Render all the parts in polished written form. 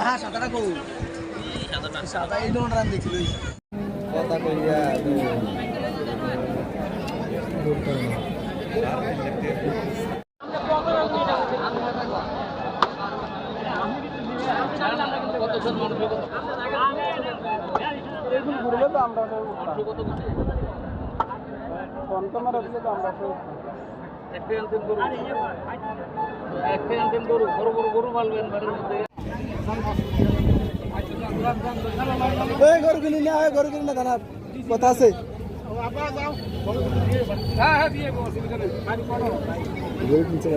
হ্যাঁ সাঁতারা কৌ সাঁতার এই ধরনের রান দেখছিল কথা কইয়া ঘুরলে তো আমরা পঞ্চমের দিলে তো আমরা গরু পালবেন বাড়ির মধ্যে গরু কিনি না গরু কিনি না দানা কথা আছে গরু কিনছে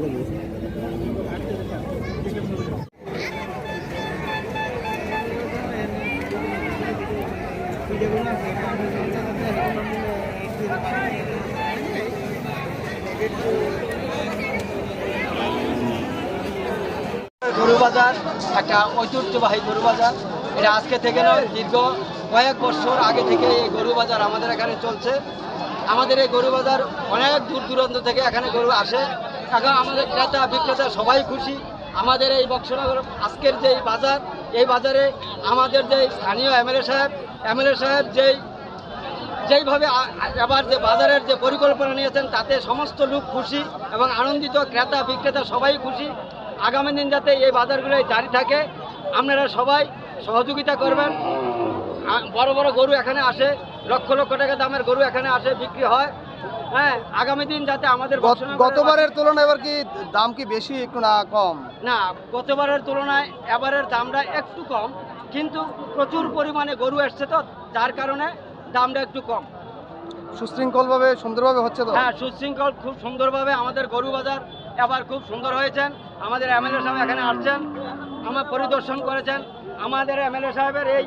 গরু বাজার একটা ঐতিহ্যবাহী গরু বাজার। এটা আজকে থেকে নয়, দীর্ঘ কয়েক বছর আগে থেকে এই গরু বাজার আমাদের এখানে চলছে। আমাদের এই গরু বাজার অনেক দূর দূরান্ত থেকে এখানে গরু আসে। এখন আমাদের ক্রেতা বিক্রেতা সবাই খুশি। আমাদের এই বক্সনগর আজকের যে বাজার, এই বাজারে আমাদের যে স্থানীয় এমএলএ সাহেব যেইভাবে এবার যে বাজারের যে পরিকল্পনা নিয়েছেন তাতে সমস্ত লোক খুশি এবং আনন্দিত, ক্রেতা বিক্রেতা সবাই খুশি। আগামী দিন যাতে এই বাজারগুলো জারি থাকে, আপনারা সবাই সহযোগিতা করবেন। বড় বড় গরু এখানে আসে, লক্ষ লক্ষ টাকা দামের গরু এখানে আসে, বিক্রি হয়। হ্যাঁ, আগামী দিন যাতে আমাদের গতবারের তুলনায় এবার কি দাম কি বেশি একটু না কম? না, গতবারের তুলনায় এবারের দামটা একটু কম, কিন্তু প্রচুর পরিমাণে গরু এসছে তো যার কারণে দামটা একটু কম। সুশৃঙ্খলভাবে সুন্দরভাবে হচ্ছে তো? হ্যাঁ, সুশৃঙ্খল খুব সুন্দরভাবে আমাদের গরু বাজার এবার খুব সুন্দর হয়েছেন। আমাদের এমএলএ সাহেব এখানে আসছেন, আমার পরিদর্শন করেছেন। আমাদের এমএলএ সাহেবের এই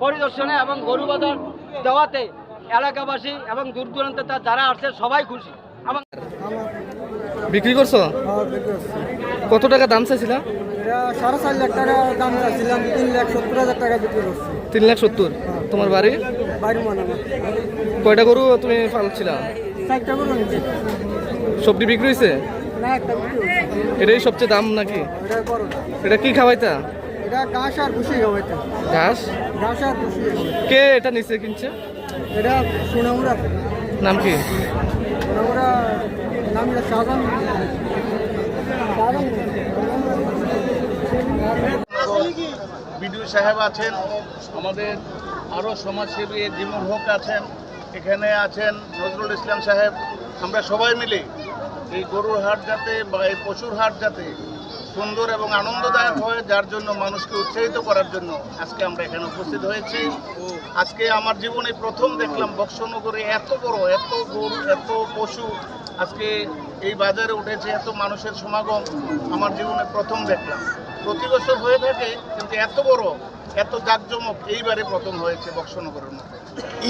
পরিদর্শনে এবং গরু বাজার দেওয়াতে এলাকাবাসী এবং দূর দূরান্তে যারা আসছে সবাই খুশি। বিক্রি করছো? কত টাকা দাম চাইছিলাম? 4.5 লাখ টাকা দাম চাইছিলাম, 3,70,000 টাকা বিক্রি করছি। 3,70,000? তোমার বাড়ি? বাড়ি মানে কয়টা গরু তুমি পালছিলা? 4টা গরু নিচ্ছি। সবটি বিক্রি হয়েছে? না, একটা বিক্রি হয়েছে। এটাই সবচেয়ে দাম নাকি? এটা কি খাওয়াইতা? এটা ঘাস আর ভুসি খাওয়াইতা। ঘাস আর ভুসি। কে এটা নিচে কিনছে? এটা সোনামুড়া। নাম কি? সোনামুড়া নাম শাহজাহান। বিডিও সাহেব আছেন, আমাদের আরও সমাজসেবী জিমুল হক আছেন, এখানে আছেন নজরুল ইসলাম সাহেব। আমরা সবাই মিলে এই গরুর হাট যাতে বা এই পশুর হাট যাতে সুন্দর এবং আনন্দদায়ক হয়, যার জন্য মানুষকে উৎসাহিত করার জন্য আজকে আমরা এখানে উপস্থিত হয়েছি। আজকে আমার জীবনে প্রথম দেখলাম বক্সনগরে এত বড়, এত গরু, এত পশু আজকে এই বাজারে উঠেছে, এত মানুষের সমাগম আমার জীবনে প্রথম দেখলাম। প্রতি বছর হয়ে থাকে, কিন্তু এত বড়, এত জাঁকজমক এইবারে প্রথম হয়েছে বক্সনগরের মধ্যে।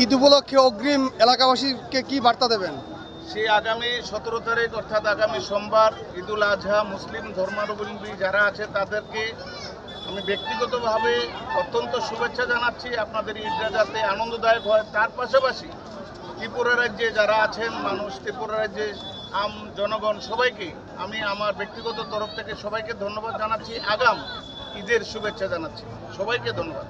ঈদ উপলক্ষে অগ্রিম এলাকাবাসীকে কি বার্তা দেবেন? সে আগামী 17 তারিখ অর্থাৎ আগামী সোমবার ঈদুল আজহা, মুসলিম ধর্মাবলম্বী যারা আছে তাদেরকে আমি ব্যক্তিগতভাবে অত্যন্ত শুভেচ্ছা জানাচ্ছি। আপনাদের ঈদটা যাতে আনন্দদায়ক হয়, তার পাশাপাশি ত্রিপুরা রাজ্যে যারা আছেন মানুষ, ত্রিপুরা রাজ্যে আম জনগণ সবাইকে আমি আমার ব্যক্তিগত তরফ থেকে সবাইকে ধন্যবাদ জানাচ্ছি, আগাম ঈদের শুভেচ্ছা জানাচ্ছি। সবাইকে ধন্যবাদ।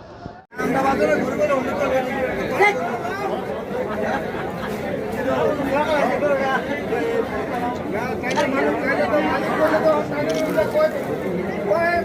কয়